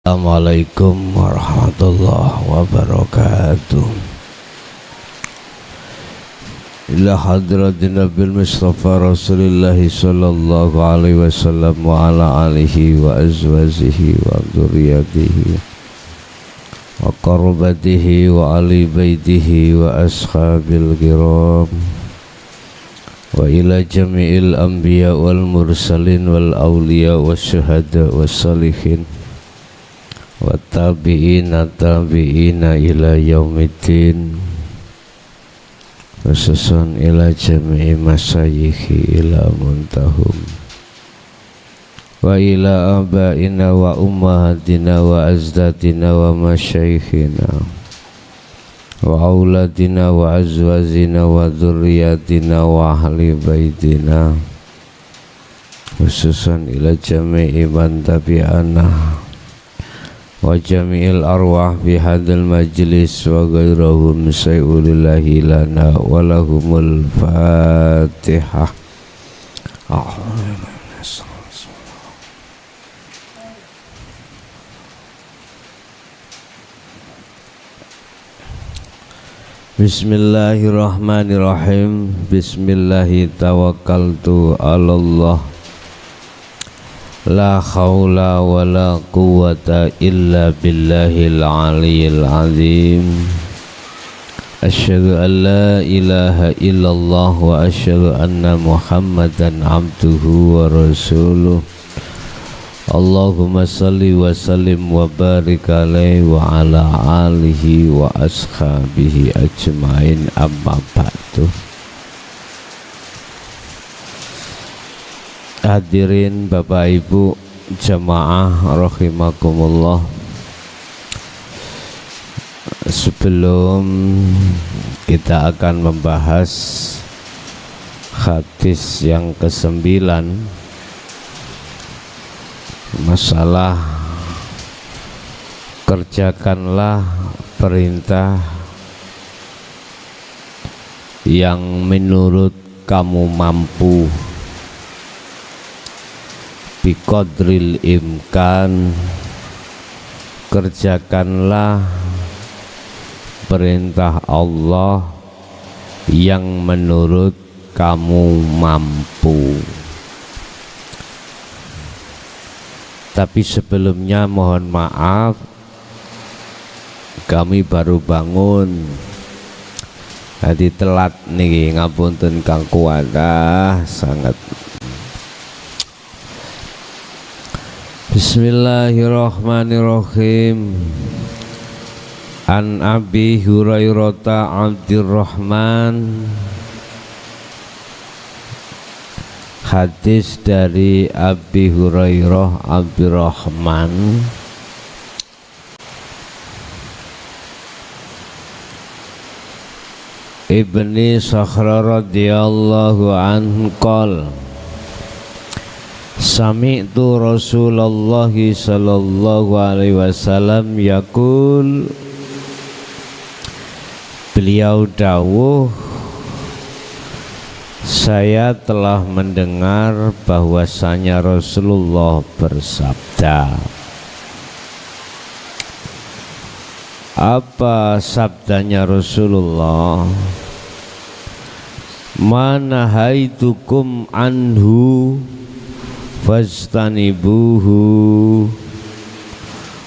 Assalamualaikum warahmatullahi wabarakatuh. Ila hadratin Nabil Mustafa Rasulullah sallallahu alaihi wasallam wa ala alihi wa azwajihi wa dzurriyyatihi wa qarbatihi wa ali baitihi wa ashabil kiram wa ila jami'il anbiya wal mursalin wal awliya was syuhada was salihin wa tabi'ina ila yaumiddin khususan ila jami'i masyayikhi ila muntahum wa ila abaina wa ummahatina wa azdatina wa masyayikhina wa auladina wa azwazina wa dzurriyyatina wa ahli baitina khususan ila jami'i man tabi'ana wa jami'il arwah fi hadzal majlis wa ghairahum sayulillahi lana wa lahumul fatihah. Bismillahirrahmanirrahim. Bismillahi tawakkaltu 'alallah. La haula wa la quwwata illa billahil aliyyil azim. Asyhadu an la ilaha illallah wa asyhadu anna Muhammadan abduhu wa rasuluh. Allahumma salli wa sallim wa barik alaihi wa ala alihi wa ashabihi ajmain, amma ba'du. Hadirin Bapak Ibu jamaah rahimakumullah, sebelum kita akan membahas hadis yang ke-9, masalah kerjakanlah perintah yang menurut kamu mampu, biqadril imkan, kerjakanlah perintah Allah yang menurut kamu mampu. Tapi sebelumnya mohon maaf, kami baru bangun, jadi telat nih, ngapunten Kang Kuwada sangat. Bismillahirrahmanirrahim. An Abi Hurairah Abdurrahman. Hadis dari Abi Hurairah Abdurrahman Ibni Sakhra radhiyallahu anhu qol sami'tu Rasulullah sallallahu alaihi wasallam yaqul, beliau dawuh, saya telah mendengar bahwasanya Rasulullah bersabda. Apa sabdanya Rasulullah? Mana haitukum anhu fastanibuhu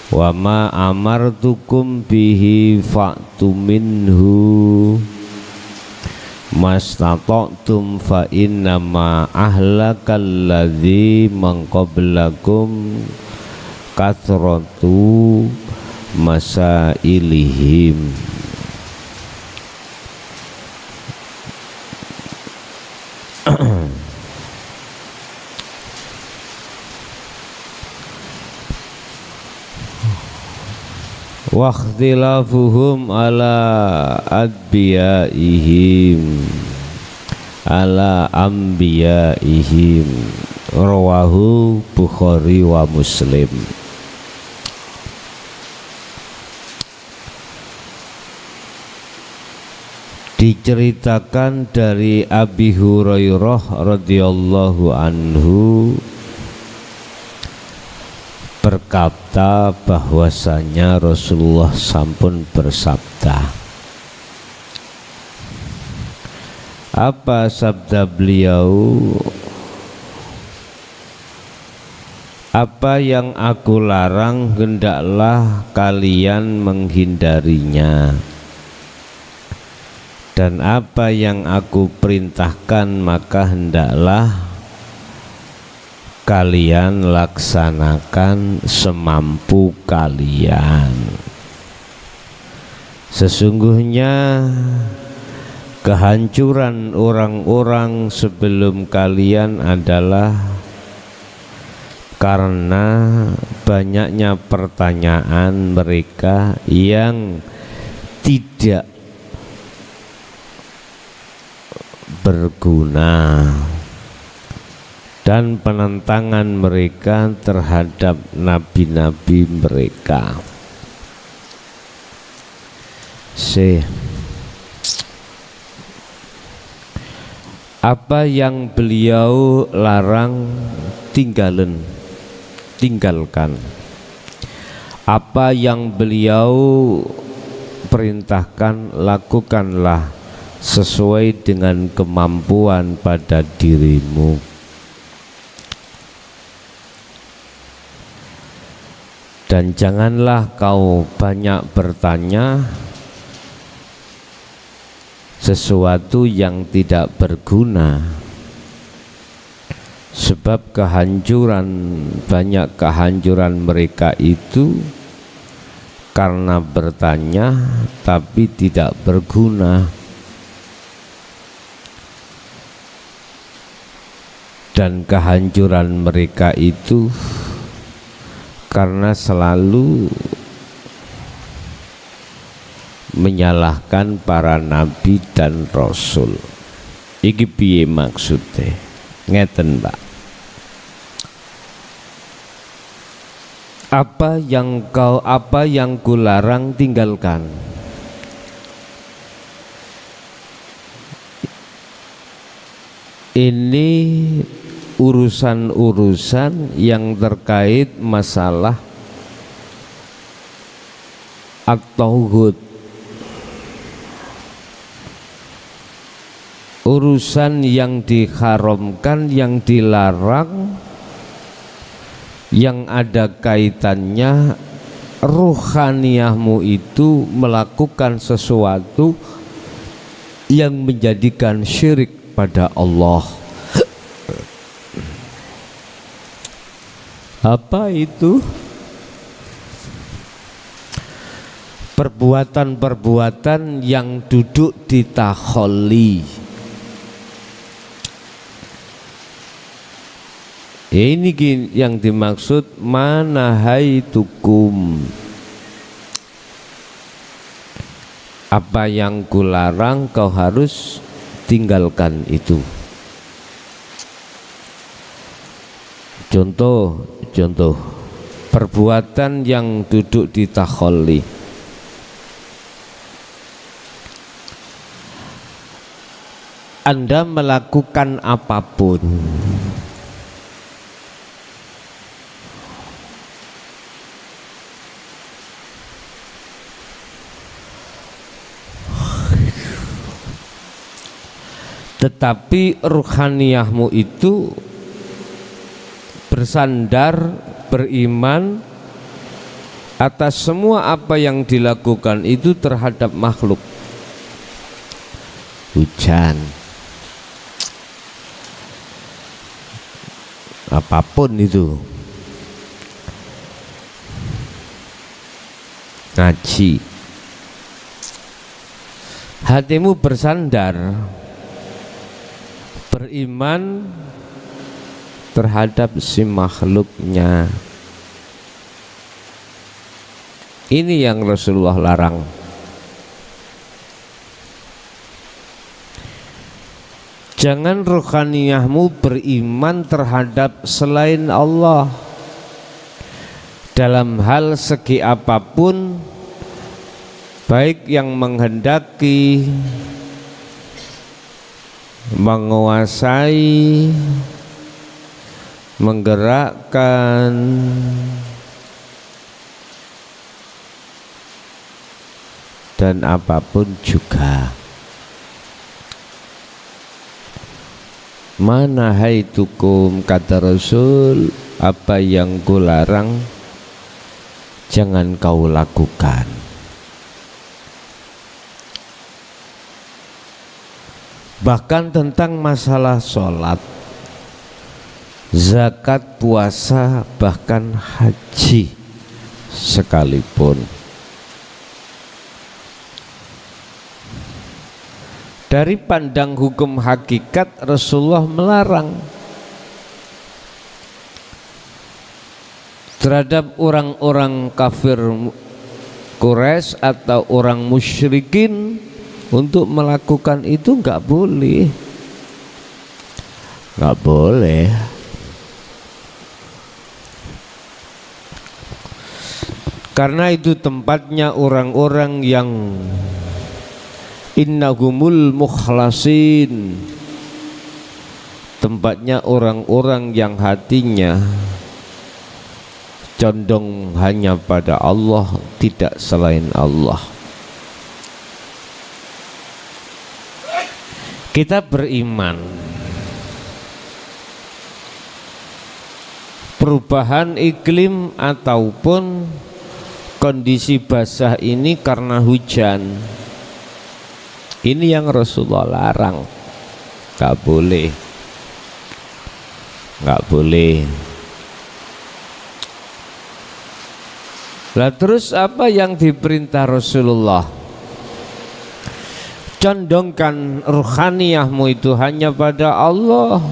wa ma amartukum bihi fa'tu minhu mastata'tum fa innama ahlakal ladzi man qablakum kathratu masailihim. Wa ikhtilafuhum ala adbiyaihim ala anbiyaihim, rawahu Bukhari wa Muslim. Diceritakan dari Abi Hurairah radhiyallahu anhu, berkata bahwasanya Rasulullah sampun bersabda. Apa sabda beliau? Apa yang aku larang hendaklah kalian menghindarinya, dan apa yang aku perintahkan maka hendaklah kalian laksanakan semampu kalian. Sesungguhnya kehancuran orang-orang sebelum kalian adalah karena banyaknya pertanyaan mereka yang tidak berguna dan penentangan mereka terhadap nabi-nabi mereka. Apa yang beliau larang tinggalkan. Apa yang beliau perintahkan lakukanlah sesuai dengan kemampuan pada dirimu. Dan janganlah kau banyak bertanya sesuatu yang tidak berguna, sebab banyak kehancuran mereka itu karena bertanya tapi tidak berguna, dan kehancuran mereka itu karena selalu menyalahkan para nabi dan rasul. Iki piye maksudnya? Ngeten, Pak. Apa yang kularang tinggalkan. Ini urusan-urusan yang terkait masalah at-tauhid, urusan yang diharamkan, yang dilarang, yang ada kaitannya ruhaniyahmu itu melakukan sesuatu yang menjadikan syirik pada Allah. Apa itu? Perbuatan-perbuatan yang duduk di takholli. Ini yang dimaksud manahaitukum. Apa yang kularang kau harus tinggalkan itu. Contoh perbuatan yang duduk di takholli. Anda melakukan apapun, tetapi ruhaniyahmu itu bersandar, beriman atas semua apa yang dilakukan itu terhadap makhluk. Hujan, apapun itu, ngaji, hatimu bersandar, beriman terhadap si makhluknya. Ini yang Rasulullah larang. Jangan rohaniyahmu beriman terhadap selain Allah dalam hal segi apapun, baik yang menghendaki, menguasai, menggerakkan, dan apapun juga. Mana haitukum, kata Rasul, apa yang kularang jangan kau lakukan. Bahkan tentang masalah sholat, zakat, puasa, bahkan haji sekalipun. Dari pandang hukum hakikat, Rasulullah melarang terhadap orang-orang kafir Quraisy atau orang musyrikin untuk melakukan itu nggak boleh, nggak boleh. Karena itu tempatnya orang-orang yang innahumul mukhlasin, tempatnya orang-orang yang hatinya condong hanya pada Allah, tidak selain Allah. Kita beriman perubahan iklim ataupun kondisi basah ini karena hujan, ini yang Rasulullah larang, nggak boleh, nggak boleh. Lah terus apa yang diperintah Rasulullah? Condongkan ruhaniyahmu itu hanya pada Allah.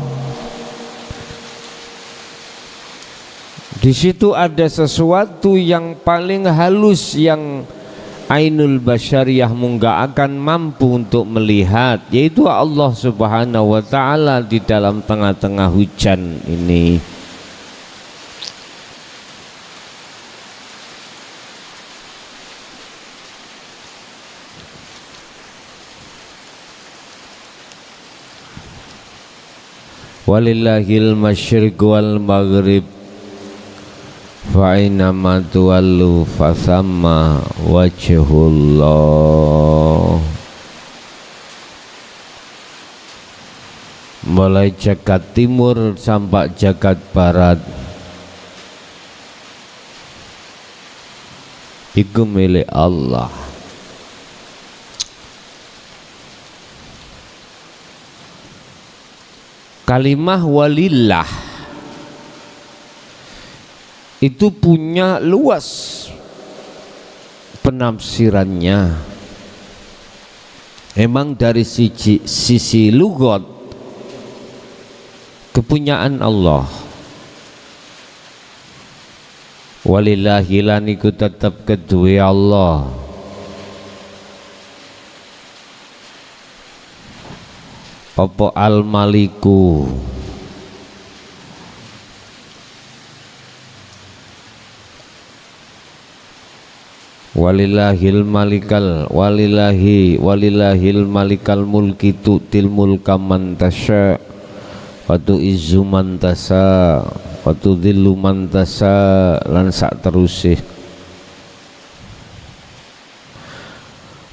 Di situ ada sesuatu yang paling halus yang ainul basyariyahmu nggak akan mampu untuk melihat, yaitu Allah Subhanahu wa ta'ala di dalam tengah-tengah hujan ini. Walillahil masyriq wal maghrib fa'inama tuwallu fasamma wajhullah. Mulai jagat timur sampai jagat barat itu milik Allah. Kalimah walillah itu punya luas penafsirannya. Emang dari sisi lughat kepunyaan Allah. Walillahi lan iku tetep kedue Allah. Apa al-maliku, walillahil malikal walillahil malikal mulki tu'til mulka man tasya wa tu'izzu man tasya wa tudhillu man tasya lan sak terusih.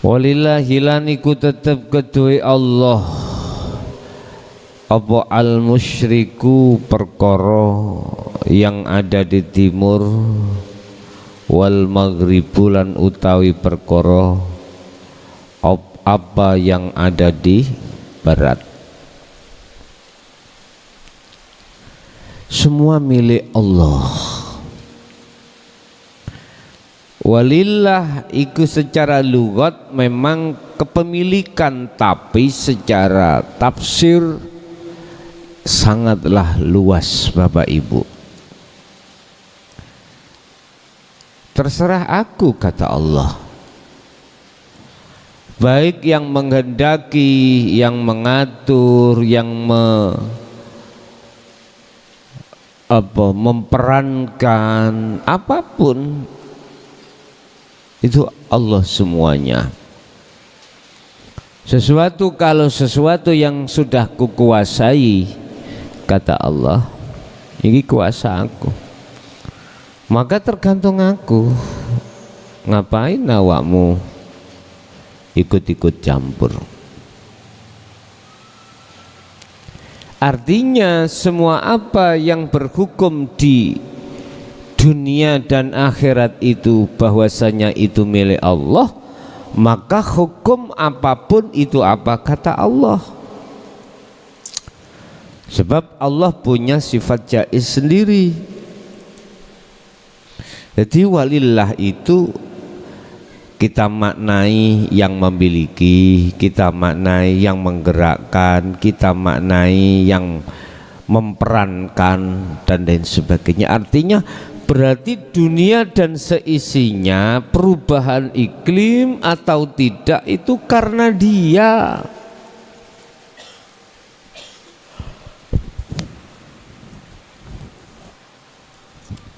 Walillahi lan iku tetep kedue Allah apa al-musyriku perkara yang ada di timur, wal maghribu lan utawi perkara apa yang ada di barat. Semua milik Allah. Walillah iku secara lughat memang kepemilikan, tapi secara tafsir sangatlah luas Bapak Ibu. Terserah aku, kata Allah. Baik yang menghendaki, yang mengatur, yang memperankan apapun itu Allah semuanya. Kalau sesuatu yang sudah kukuasai, kata Allah, ini kuasa aku, maka tergantung aku. Ngapain awakmu ikut-ikut campur. Artinya semua apa yang berhukum di dunia dan akhirat itu bahwasanya itu milik Allah, maka hukum apapun itu apa kata Allah. Sebab Allah punya sifat jaiz sendiri. Jadi walillah itu kita maknai yang memiliki, kita maknai yang menggerakkan, kita maknai yang memperankan dan lain sebagainya. Artinya berarti dunia dan seisinya, perubahan iklim atau tidak itu karena dia.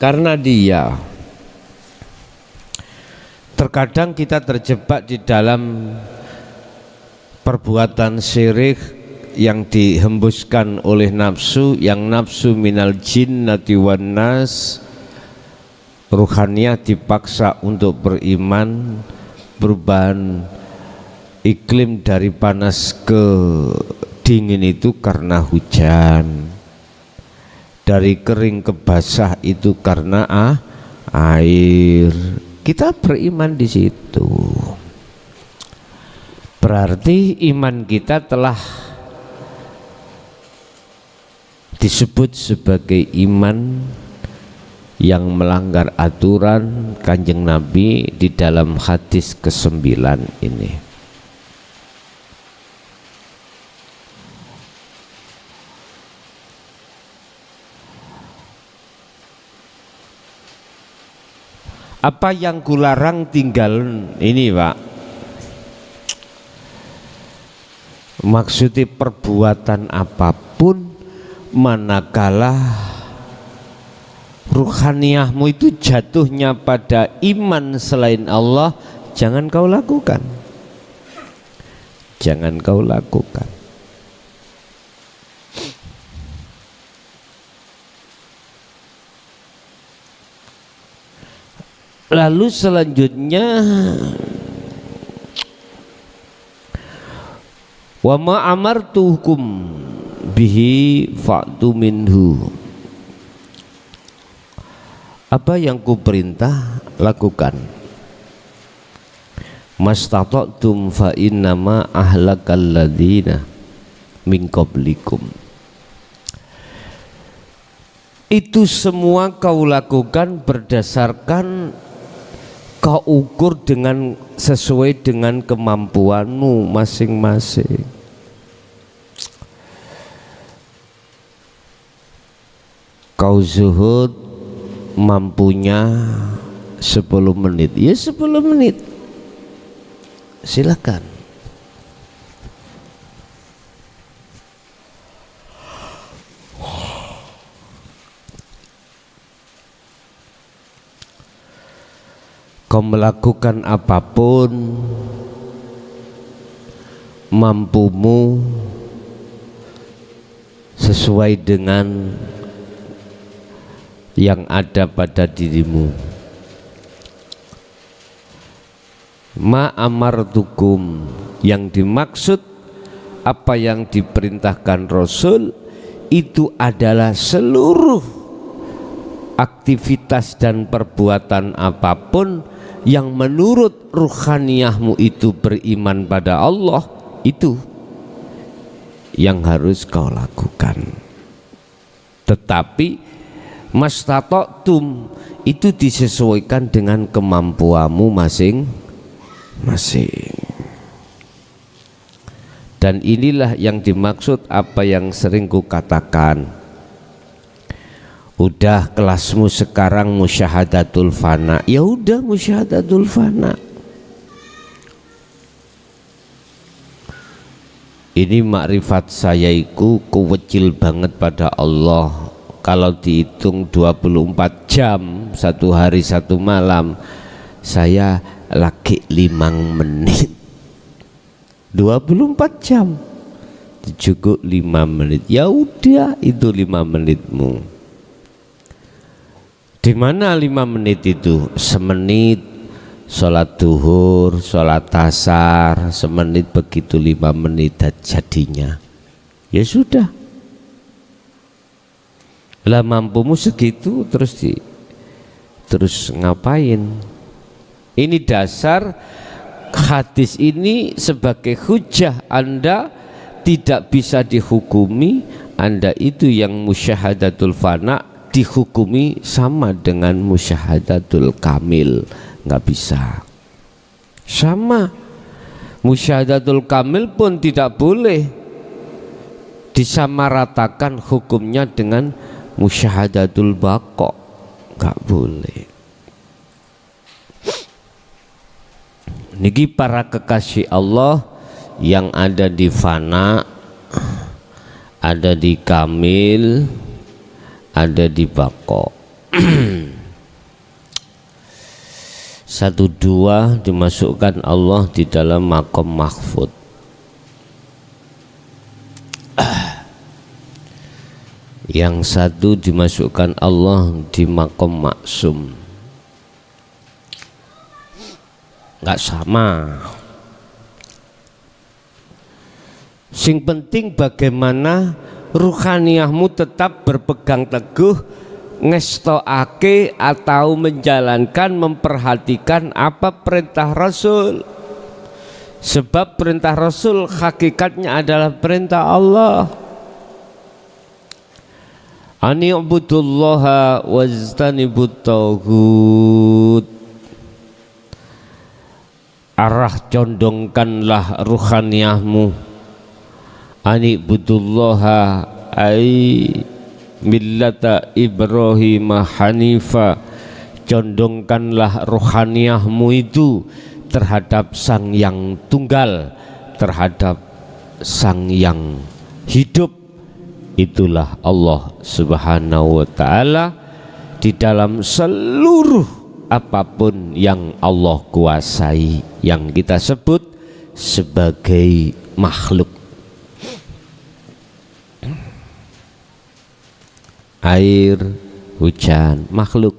Karena dia. Terkadang kita terjebak di dalam perbuatan syirik yang dihembuskan oleh nafsu, yang nafsu minal jinnati wan nas, ruhaniah dipaksa untuk beriman. Perubahan iklim dari panas ke dingin itu karena hujan, dari kering ke basah itu karena air. Kita beriman di situ. Berarti iman kita telah disebut sebagai iman yang melanggar aturan Kanjeng Nabi di dalam hadis ke-9 ini. Apa yang kularang tinggal ini, Pak. Maksudnya perbuatan apapun manakala ruhaniyahmu itu jatuhnya pada iman selain Allah, jangan kau lakukan. Jangan kau lakukan. Lalu selanjutnya wa ma amartukum bihi fa'tu minhu. Apa yang ku perintah lakukan. Mastata'tum fa innama ahlakal ladzina min qablikum. Itu semua kau lakukan berdasarkan kau ukur dengan sesuai dengan kemampuanmu masing-masing. Kau zuhud mampunya 10 menit, ya 10 menit, silakan. Kau melakukan apapun mampumu sesuai dengan yang ada pada dirimu. Ma amartukum, yang dimaksud apa yang diperintahkan Rasul itu adalah seluruh aktivitas dan perbuatan apapun yang menurut ruhaniyahmu itu beriman pada Allah, itu yang harus kau lakukan. Tetapi mastata'tum itu disesuaikan dengan kemampuanmu masing-masing. Dan inilah yang dimaksud apa yang sering ku katakan. Udah kelasmu sekarang musyahadatul fana, ya udah musyahadatul fana. Ini makrifat saya iku kuwecil banget pada Allah. Kalau dihitung 24 jam, 1 hari 1 malam, saya lagi 5 menit. 24 jam cukup 5 menit. Ya udah, itu 5 menitmu. Di mana 5 menit itu? Semenit, sholat duhur, sholat asar, semenit begitu 5 menit jadinya. Ya sudah. Lah mampumu segitu terus ngapain? Ini dasar hadis ini sebagai hujah Anda tidak bisa dihukumi, Anda itu yang musyahadatul fana dihukumi sama dengan musyahadatul kamil, nggak bisa. Sama, musyahadatul kamil pun tidak boleh disamaratakan hukumnya dengan musyahadatul baqa, nggak boleh. Niki para kekasih Allah yang ada di fana, ada di kamil, ada di baqa. 1-2 dimasukkan Allah di dalam maqam mahfud. Yang satu dimasukkan Allah di maqam maksum. Nggak sama. Sing penting bagaimana ruhaniyahmu tetap berpegang teguh, ngestoake atau menjalankan, memperhatikan apa perintah Rasul. Sebab perintah Rasul hakikatnya adalah perintah Allah. Ani'budullaha wajtanibut tauhid. Arah condongkanlah ruhaniyahmu. Ani'budullaha ay millata Ibrahim hanifa. Condongkanlah ruhaniyahmu itu terhadap Sang Yang Tunggal, terhadap Sang Yang hidup. Itulah Allah Subhanahu wa ta'ala di dalam seluruh apapun yang Allah kuasai, yang kita sebut sebagai makhluk. Air, hujan, makhluk.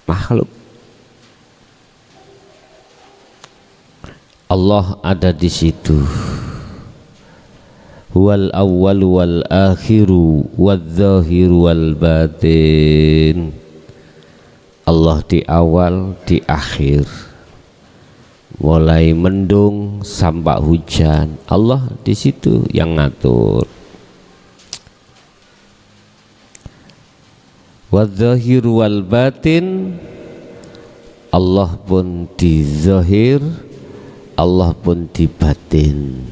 Makhluk. Allah ada di situ. Huwal awwal wal akhiru wadz-dzahiru wal batin. Allah di awal, di akhir. Mulai mendung sampai hujan, Allah di situ yang ngatur. Wadz-dzahiru wal batin, Allah pun di zahir, Allah pun di batin.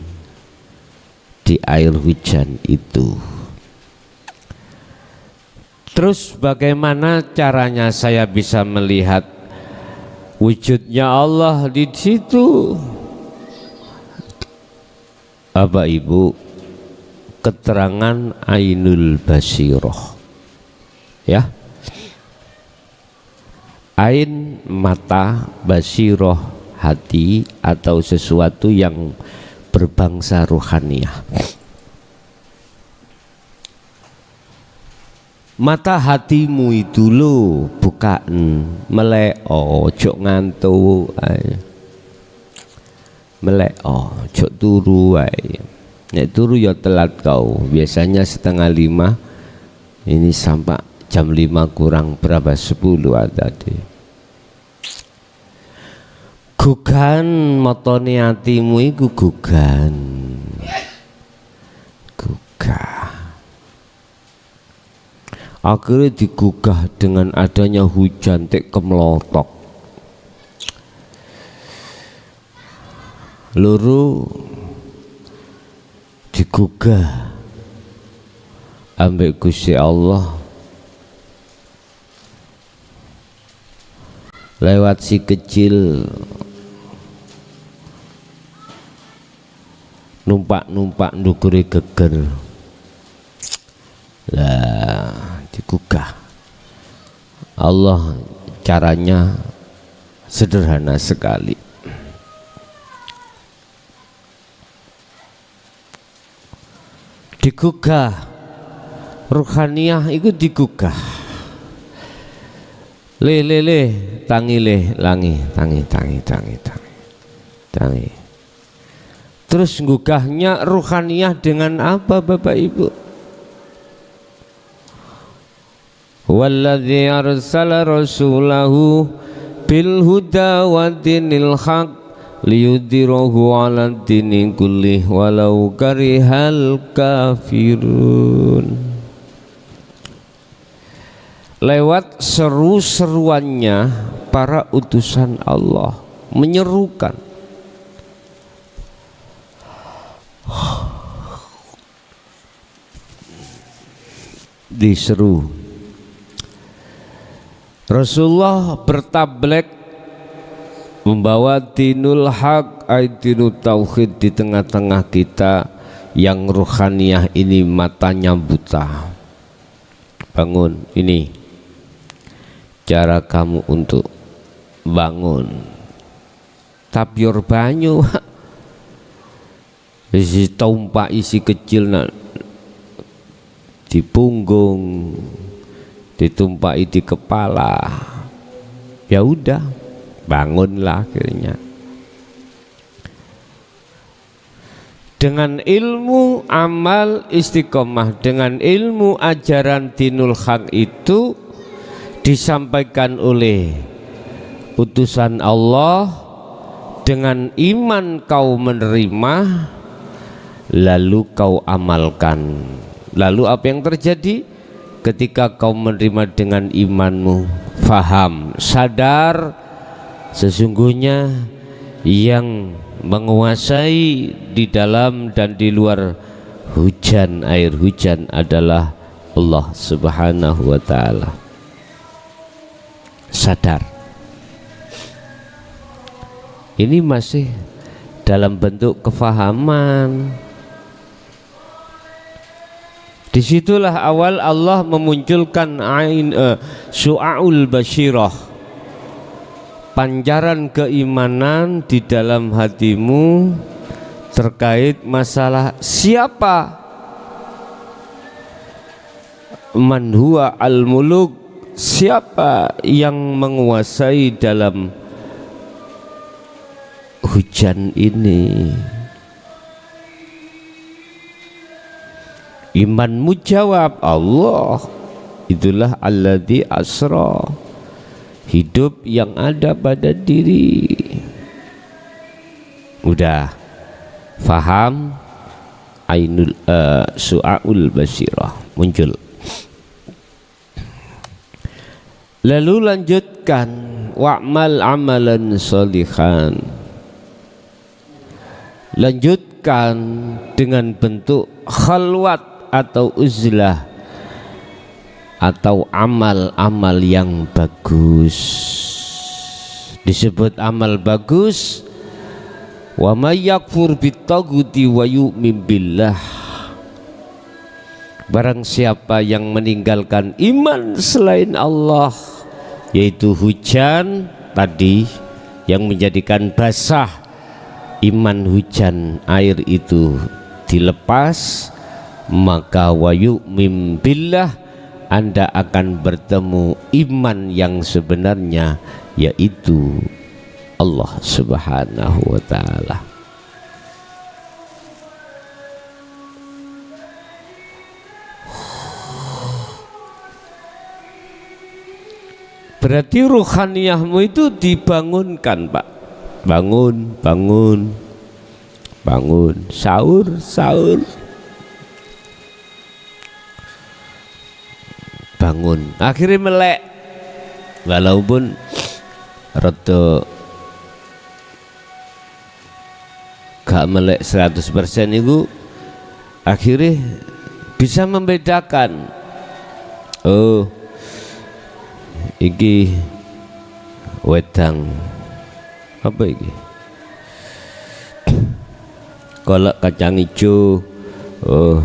Di air hujan itu. Terus bagaimana caranya saya bisa melihat wujudnya Allah di situ? Bapak Ibu, keterangan ainul basiroh, ya. Ain mata, basiroh hati atau sesuatu yang berbangsa ruhaniyah. Mata hatimu itu lo bukaan melek, ojo ngantuk, melek, ojo turu, nek turu ya telat kau. Biasanya 4:30, ini sampai jam 5 kurang berapa, 10 tadi. Gugan motone atimu iku gugan. Gugah. Akhirnya digugah dengan adanya hujan tek kemelotok. Loro digugah ambek Gusti Allah lewat si kecil numpak ndukure geger. Lah digugah. Allah caranya sederhana sekali. Digugah, ruhaniyah itu digugah. le tangi le langi tangi. Terus gugahnya ruhaniyah dengan apa Bapak Ibu? Walladzi arsala rasulahu bil huda wa dinil haq liyudhirahu 'ala dini kullih walau karihal kafirun. Lewat seru-seruannya para utusan Allah menyerukan, diseru. Rasulullah bertablek membawa dinul haq, dinul tauhid di tengah-tengah kita yang ruhaniyah ini matanya buta. Bangun, ini cara kamu untuk bangun. Tapior banyu isi tumpak isi kecil di punggung, ditumpaki di kepala, ya udah bangunlah akhirnya. Dengan ilmu amal istiqomah, dengan ilmu ajaran dinul haq itu disampaikan oleh utusan Allah, dengan iman kau menerima, lalu kau amalkan. Lalu apa yang terjadi? Ketika kau menerima dengan imanmu, faham, sadar sesungguhnya yang menguasai di dalam dan di luar hujan, air hujan adalah Allah Subhanahu wa ta'ala. Sadar. Ini masih dalam bentuk kefahaman. Disitulah awal Allah memunculkan syu'aul basyirah, pancaran keimanan di dalam hatimu terkait masalah siapa man huwa al-muluk, siapa yang menguasai dalam hujan ini. Imanmu jawab Allah, itulah alladzi asra, hidup yang ada pada diri. Udah faham, ainul su'aul basyirah muncul. Lalu lanjutkan, wa'mal amalan sholihan, lanjutkan dengan bentuk khalwat atau uzlah atau amal-amal yang bagus. Disebut amal bagus, wa may yakfur bittaguti wa yu'min billah, barang siapa yang meninggalkan iman selain Allah, yaitu hujan tadi yang menjadikan basah, iman hujan air itu dilepas, maka wa yu'min billah, Anda akan bertemu iman yang sebenarnya, yaitu Allah Subhanahu wa ta'ala. Berarti ruhaniyahmu itu dibangunkan, Pak. Bangun, bangun, bangun, sahur, sahur, bangun. Akhirnya melek, walaupun rada gak melek 100% itu, akhirnya bisa membedakan, oh iki wedang apa iki, kolak kacang hijau, oh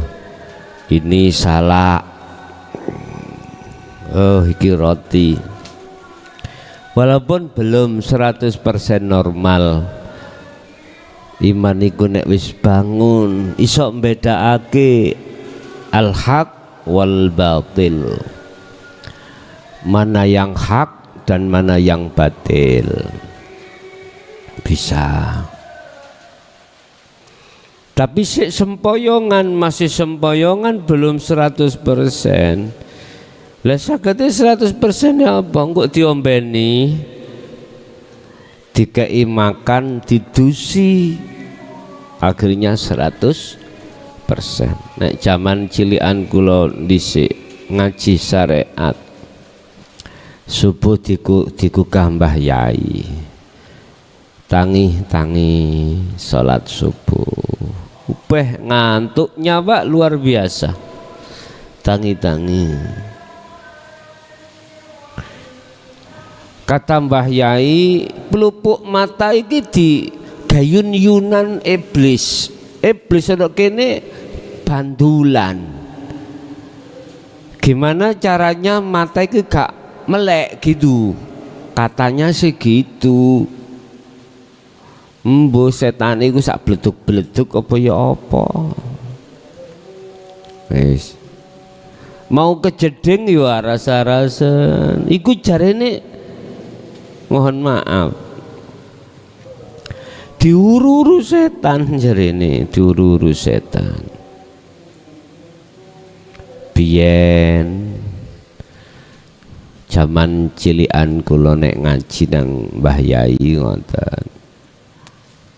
ini salak, oh iki roti. Walaupun belum 100% normal, iman iku nek wis bangun iso mbedakake al-haq wal batil, mana yang hak dan mana yang batil. Bisa. Tapi sempoyongan, masih sempoyongan belum 100%. Lah sagete 100% ya apa? Kok diombeni, dikei makan, didusi, akhirnya 100%. Nek zaman cilikan kula dhisik ngaji syariat, subuh digugah Mbah Yai, tangi salat subuh. Ngantuknya Pak luar biasa, tangi. Kata Mbah Yai, pelupuk mata iki di gayun-yunan iblis. Iblis ada kene bandulan. Gimana caranya mata itu gak melek gitu? Katanya sih gitu. Mbo setan iku sak bleduk-bleduk apa ya apa. Wis. Mau kejedeng ya rasa-rasa. Iku jarene mohon maaf. Diururu setan jarene, diururu setan. Biyen zaman cilikan kula nek ngaji nang Mbah Yai ngoten.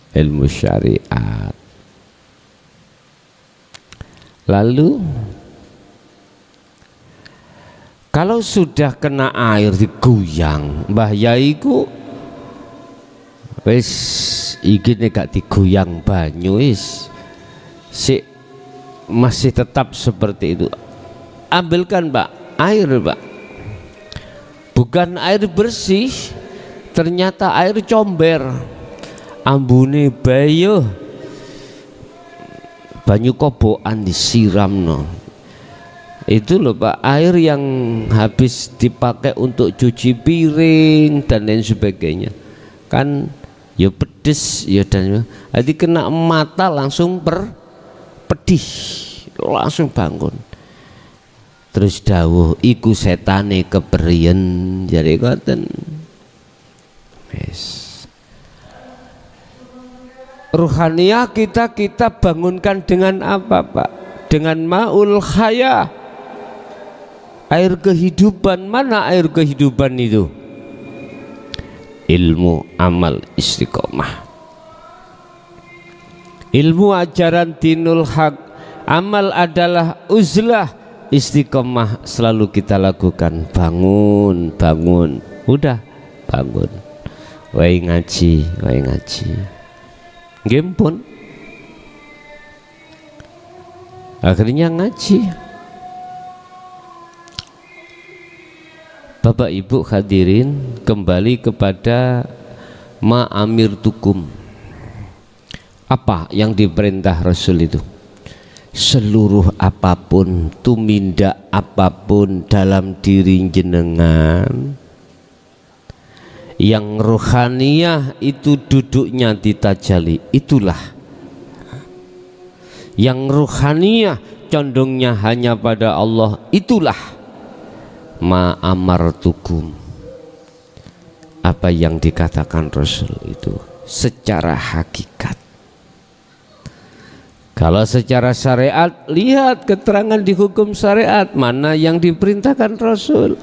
Ilmu syariat. Lalu kalau sudah kena air digoyang, Mbah Yai ku wis iki nek gak digoyang banyu wis masih tetap seperti itu. Ambilkan Pak air Pak, bukan air bersih, ternyata air comber. Ambune bayo banyu kobokan disiramno. Itu loh Pak, air yang habis dipakai untuk cuci piring dan lain sebagainya. Kan ya pedes ya, dan jadi kena mata langsung pedih, langsung bangun. Terus dawuh iku setane kepriyen jare ngoten. Wis. Ruhaniyah kita bangunkan dengan apa Pak? Dengan ma'ul haya, air kehidupan. Mana air kehidupan itu? Ilmu, amal, istiqomah. Ilmu ajaran dinul haq, amal adalah uzlah, istiqomah selalu kita lakukan. Bangun, udah bangun. Wai ngaji. Game pun akhirnya ngaji. Bapak Ibu hadirin, kembali kepada ma'amir tukum. Apa yang diperintah Rasul itu? Seluruh apapun, tumindak apapun dalam diri jenengan yang rohaniyah itu duduknya di tajali, itulah yang rohaniyah condongnya hanya pada Allah, itulah ma'amartukum. Apa yang dikatakan Rasul itu secara hakikat. Kalau secara syariat, lihat keterangan di hukum syariat mana yang diperintahkan Rasul.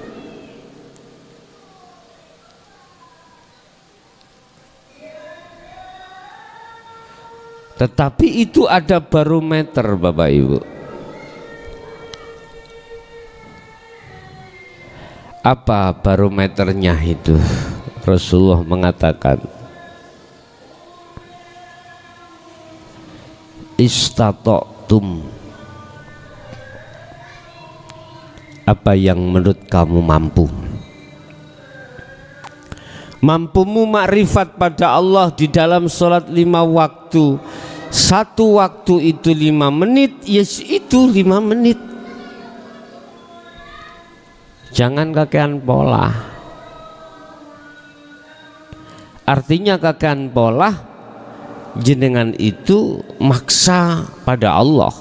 Tetapi itu ada barometer Bapak Ibu. Apa barometernya itu? Rasulullah mengatakan, istata'tum, apa yang menurut kamu mampu. Mampumu makrifat pada Allah di dalam sholat 5 waktu. 1 waktu itu 5 menit, yes itu 5 menit. Jangan kakean pola. Artinya kakean pola, jenengan itu maksa pada Allah.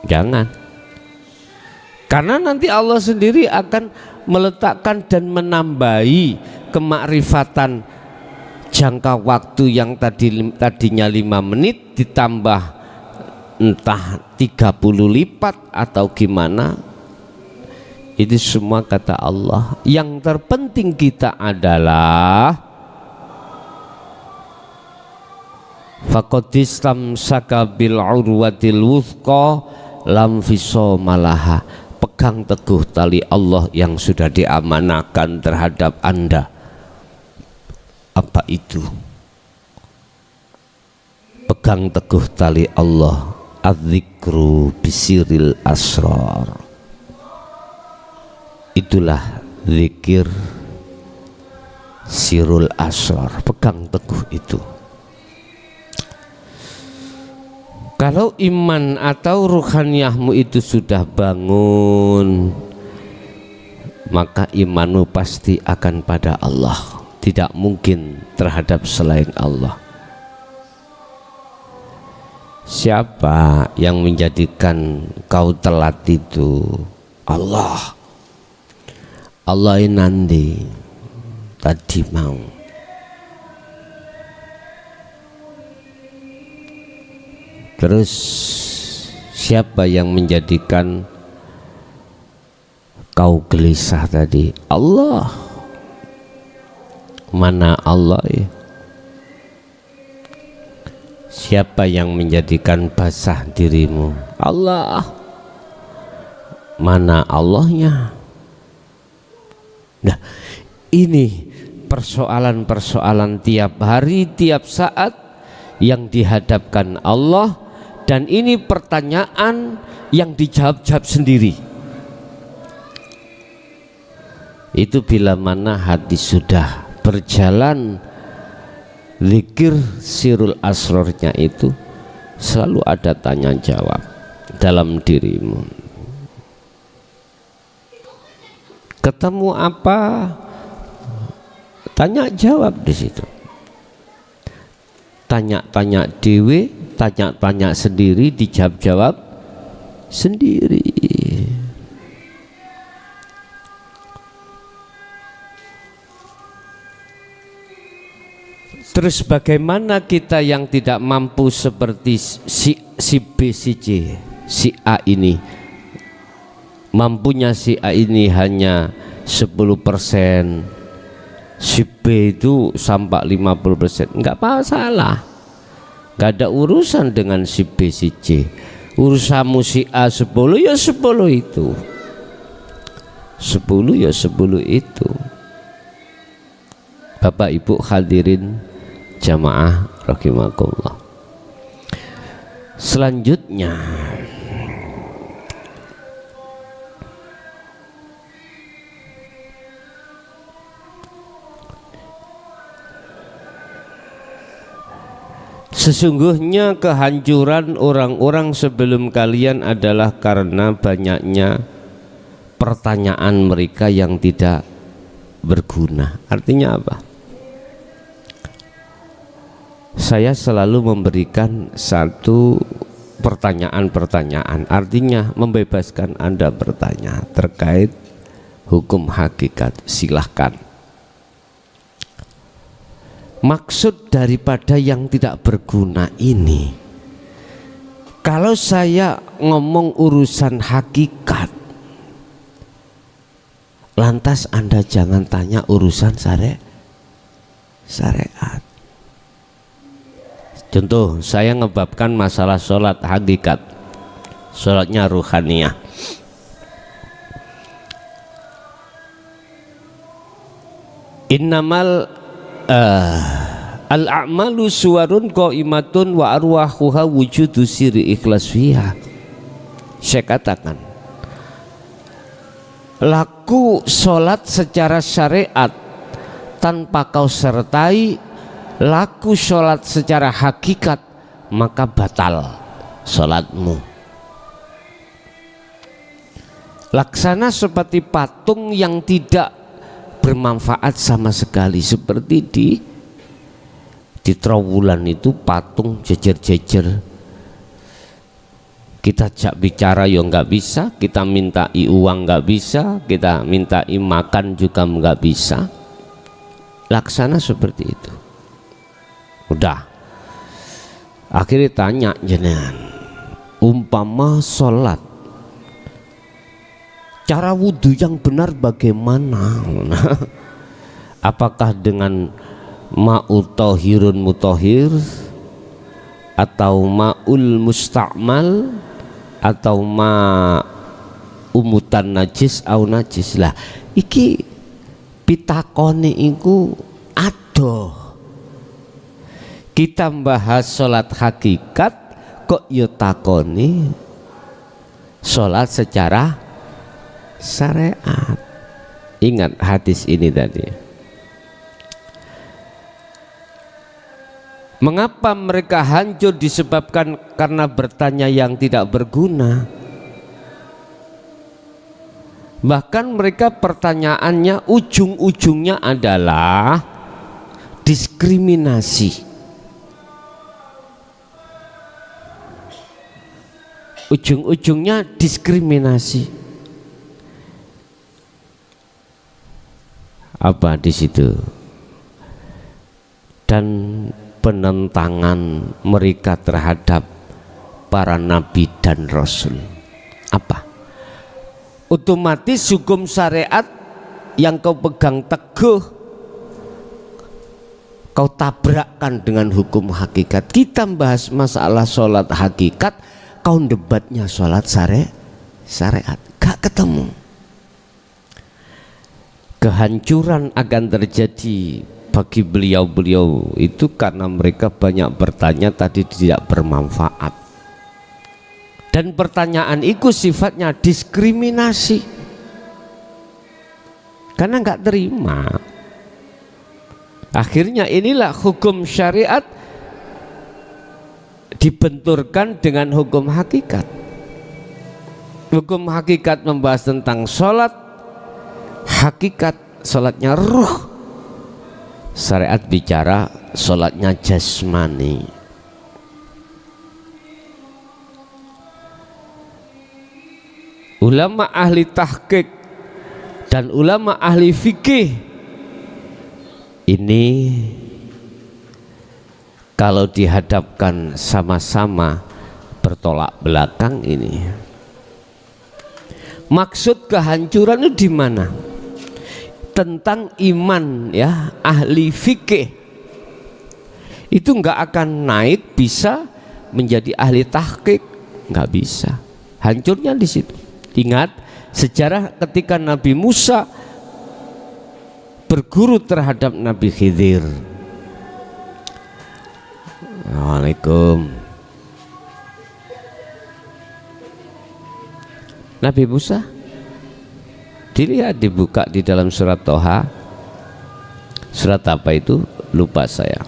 Jangan. Karena nanti Allah sendiri akan meletakkan dan menambahi kemakrifatan jangka waktu yang tadinya 5 menit ditambah entah 30 lipat atau gimana. Itu semua kata Allah. Yang terpenting kita adalah faqadistamsaka bil urwatil wuthqa lam fisomalaha. Pegang teguh tali Allah yang sudah diamanahkan terhadap Anda. Apa itu? Pegang teguh tali Allah. Adzikru bisiril asrar. Itulah zikir sirul asrar. Pegang teguh itu. Kalau iman atau ruhaniyahmu itu sudah bangun, maka imanmu pasti akan pada Allah, tidak mungkin terhadap selain Allah. Siapa yang menjadikan kau telat itu? Allah. Allah nanti tadi mau. Terus siapa yang menjadikan kau gelisah tadi? Allah. Mana Allah ya? Siapa yang menjadikan basah dirimu? Allah. Mana Allahnya? Nah, ini persoalan-persoalan tiap hari, tiap saat yang dihadapkan Allah, dan ini pertanyaan yang dijawab-jawab sendiri. Itu bila mana hati sudah berjalan zikir sirul asrornya, itu selalu ada tanya jawab dalam dirimu. Ketemu apa? Tanya jawab di situ. Tanya-tanya dewe, tanya-tanya sendiri, dijawab-jawab sendiri. Terus bagaimana kita yang tidak mampu seperti si B, si C, si A ini? Mampunya si A ini hanya 10%, si B itu sampai 50%. Enggak masalah, enggak ada urusan dengan si B, si C. Urusanmu si A 10, ya 10 itu, 10 ya 10 itu. Bapak Ibu hadirin jamaah rahimakumullah. Selanjutnya sesungguhnya kehancuran orang-orang sebelum kalian adalah karena banyaknya pertanyaan mereka yang tidak berguna. Artinya apa? Saya selalu memberikan satu pertanyaan-pertanyaan, artinya membebaskan Anda bertanya terkait hukum hakikat. Silahkan. Maksud daripada yang tidak berguna ini, kalau saya ngomong urusan hakikat, lantas Anda jangan tanya urusan syariat. Contoh, saya ngebabkan masalah sholat hakikat, sholatnya ruhaniyah. Innamal al-a'malu suwarun qaimatun wa arwahuha wujudu sirri ikhlas fiha. Saya katakan, laku sholat secara syariat tanpa kau sertai laku sholat secara hakikat, maka batal sholatmu. Laksana seperti patung yang tidak bermanfaat sama sekali, seperti di Trawulan itu patung jejer-jejer, Kita jak bicara ya nggak bisa, kita minta uang nggak bisa, kita minta makan juga nggak bisa. Laksana seperti itu. Udah. Akhirnya tanya jenengan, umpama sholat, cara wudhu yang benar bagaimana? Apakah dengan ma'u tahirun mutahhir, atau ma'ul musta'mal, atau umutan najis au najis? Lah iki pitakone iku adoh. Kita membahas sholat hakikat kok yo takoni sholat secara syariat. Ingat hadis ini tadi. Mengapa mereka hancur? Disebabkan karena bertanya yang tidak berguna. Bahkan mereka pertanyaannya ujung-ujungnya adalah diskriminasi. Ujung-ujungnya diskriminasi. Apa di situ? Dan penentangan mereka terhadap para nabi dan rasul. Apa? Otomatis hukum syariat yang kau pegang teguh kau tabrakkan dengan hukum hakikat. Kita membahas masalah sholat hakikat, kau debatnya sholat syariat. Gak ketemu. Kehancuran akan terjadi bagi beliau-beliau itu karena mereka banyak bertanya tadi tidak bermanfaat, dan pertanyaan itu sifatnya diskriminasi karena nggak terima. Akhirnya inilah hukum syariat dibenturkan dengan hukum hakikat. Hukum hakikat membahas tentang sholat, hakikat sholatnya ruh. Syariat bicara sholatnya jasmani. Ulama ahli tahqiq dan ulama ahli fikih ini kalau dihadapkan sama-sama bertolak belakang ini. Maksud kehancuran itu di mana? Tentang iman ya, ahli fikih itu nggak akan naik bisa menjadi ahli tahqiq, nggak bisa. Hancurnya di situ. Ingat sejarah ketika Nabi Musa berguru terhadap Nabi Khidir. Assalamualaikum. Nabi Musa, dilihat dibuka di dalam surat Toha. Surat apa itu? Lupa saya.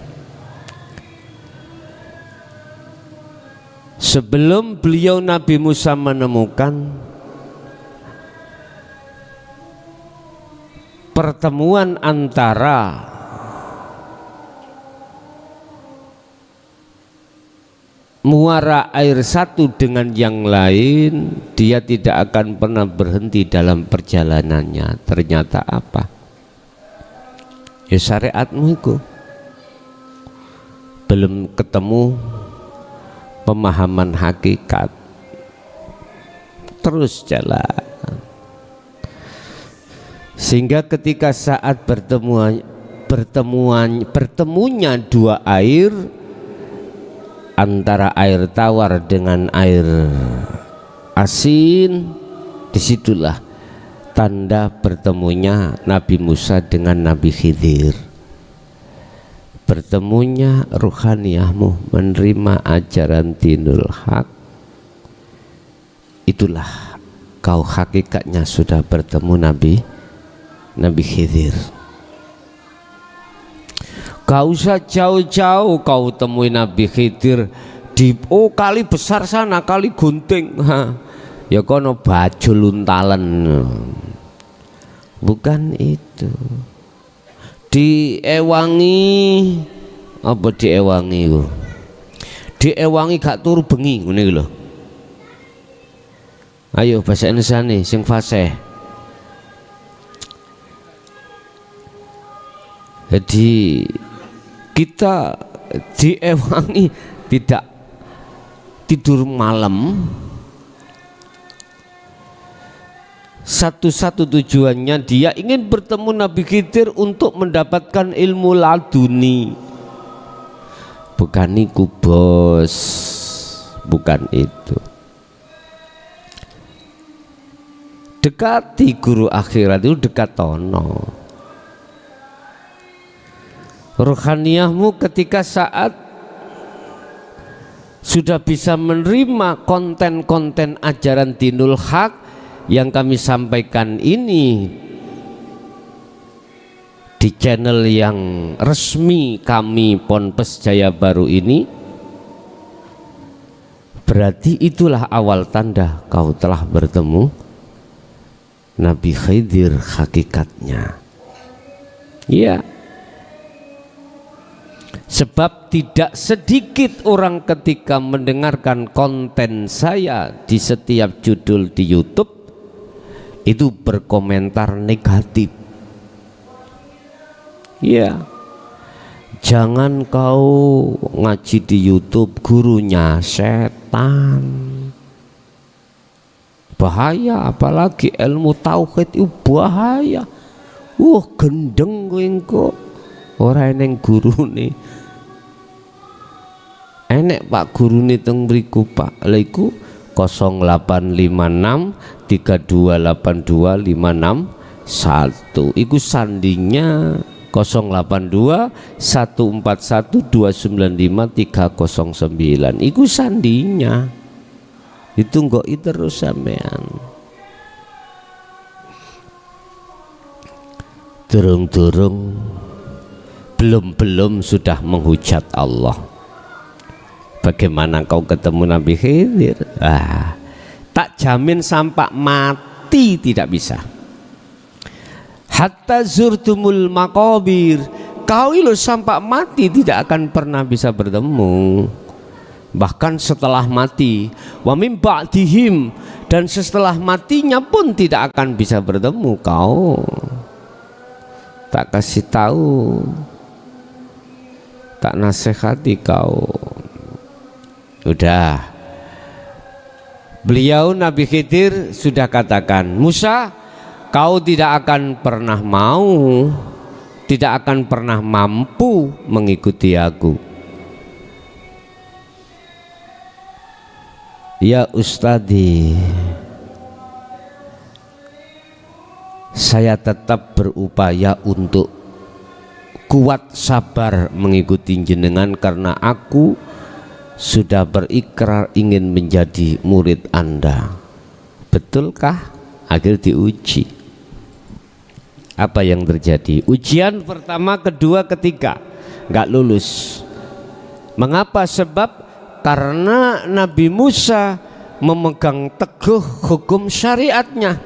Sebelum beliau Nabi Musa menemukan pertemuan antara muara air satu dengan yang lain, dia tidak akan pernah berhenti dalam perjalanannya. Ternyata apa? Ya syariatmu itu belum ketemu pemahaman hakikat, terus jalan. Sehingga ketika saat bertemunya dua air, antara air tawar dengan air asin, disitulah tanda bertemunya Nabi Musa dengan Nabi Khidir. Bertemunya ruhaniyahmu menerima ajaran dinul haq, itulah kau hakikatnya sudah bertemu Nabi Khidir. Kau usah jauh-jauh kau temui Nabi Khidir di kali besar sana, kali gunting. Ya kono baju luntalan. Bukan itu. Diewangi apa diewangi ku? Diewangi gak turu bengi ngene lho. Ayo bahasa Indonesia nih sing fasih. Jadi kita diewangi tidak tidur malam. Satu-satu tujuannya dia ingin bertemu Nabi Khidir untuk mendapatkan ilmu laduni. Bukan iku bos, bukan itu. Dekati guru akhirat itu dekat tono. Rohaniyahmu ketika saat sudah bisa menerima konten-konten ajaran dinul haq yang kami sampaikan ini di channel yang resmi kami Ponpes Jaya Baru ini, berarti itulah awal tanda kau telah bertemu Nabi Khidir hakikatnya. Ya, sebab tidak sedikit orang ketika mendengarkan konten saya di setiap judul di YouTube itu berkomentar negatif. Ya, jangan kau ngaji di YouTube gurunya setan, bahaya. Apalagi ilmu tauhid itu bahaya. Gendeng kowe engko ora eneng gurune. Enek Pak gurune teng mriku Pak. Lha iku 0856 3282 561. Iku sandinya 082 141 295 309. Iku sandinya. Itu enggak terus sampean. Durung-durung belum sudah menghujat Allah. Bagaimana kau ketemu Nabi Khidir? Tak jamin sampai mati tidak bisa. Hatta zurtumul maqabir, kau itu sampai mati tidak akan pernah bisa bertemu. Bahkan setelah mati, wa mim ba'dihim, dan setelah matinya pun tidak akan bisa bertemu kau. Tak kasih tahu, tak nasihati kau. Udah, beliau Nabi Khidir sudah katakan, Musa, kau tidak akan pernah mau, tidak akan pernah mampu mengikuti aku. Ya Ustadi, saya tetap berupaya untuk kuat sabar mengikuti jenengan karena aku sudah berikrar ingin menjadi murid Anda. Betulkah? Akhir diuji. Apa yang terjadi? Ujian pertama, kedua, ketiga nggak lulus. Mengapa? Sebab karena Nabi Musa memegang teguh hukum syariatnya.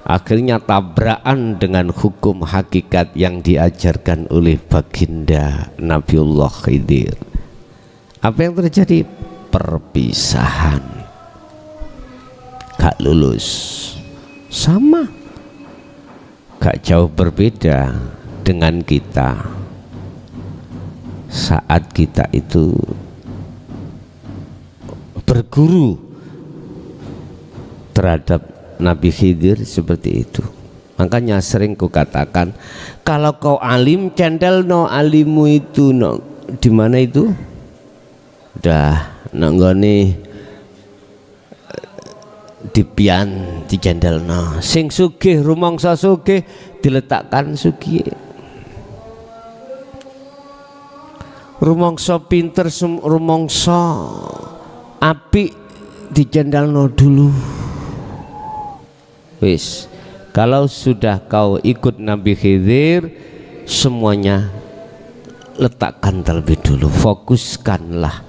Akhirnya tabrakan dengan hukum hakikat yang diajarkan oleh baginda Nabiullah Khidir. Apa yang terjadi? Perpisahan. Gak lulus. Sama, gak jauh berbeda dengan kita saat kita itu berguru terhadap Nabi Khidir seperti itu. Makanya sering kukatakan, kalau kau alim, cendel no alimu itu no. Di mana itu? Udah nanggone dipian di cendel no. Sing sugih rumangsa sugih diletakkan sugih. Rumangsa pinter rumangsa apik di cendel no dulu. Wis, kalau sudah kau ikut Nabi Khidir, semuanya letakkan terlebih dulu. Fokuskanlah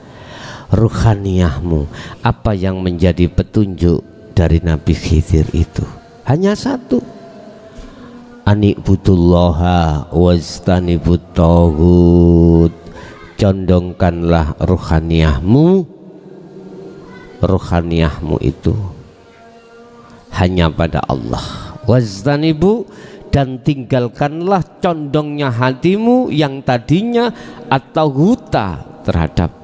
ruhaniyahmu. Apa yang menjadi petunjuk dari Nabi Khidir itu hanya satu, ani'budullaha wastanibut taghut. Condongkanlah ruhaniyahmu. Ruhaniyahmu itu hanya pada Allah. Wastanibu, dan tinggalkanlah condongnya hatimu yang tadinya atau huta terhadap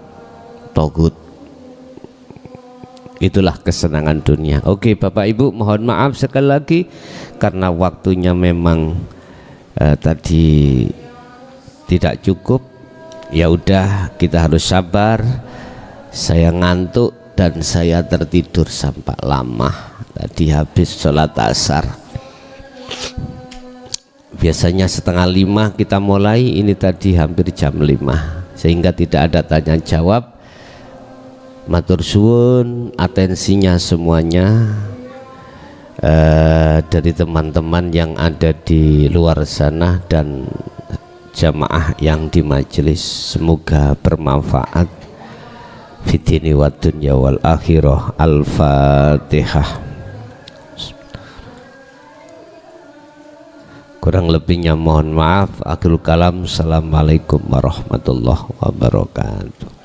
togut. Itulah kesenangan dunia. Oke Bapak Ibu, mohon maaf sekali lagi karena waktunya memang tadi tidak cukup. Ya udah, kita harus sabar. Saya ngantuk dan saya tertidur sampai lama. Tadi habis sholat asar. Biasanya 4:30 kita mulai, ini tadi hampir jam 5, sehingga tidak ada tanya jawab. Matur suwun atensinya semuanya, dari teman-teman yang ada di luar sana dan jamaah yang di majelis, semoga bermanfaat fitini wa dunya wal akhirah. Al-Fatihah. Kurang lebihnya mohon maaf. Akhirul kalam. Assalamualaikum warahmatullahi wabarakatuh.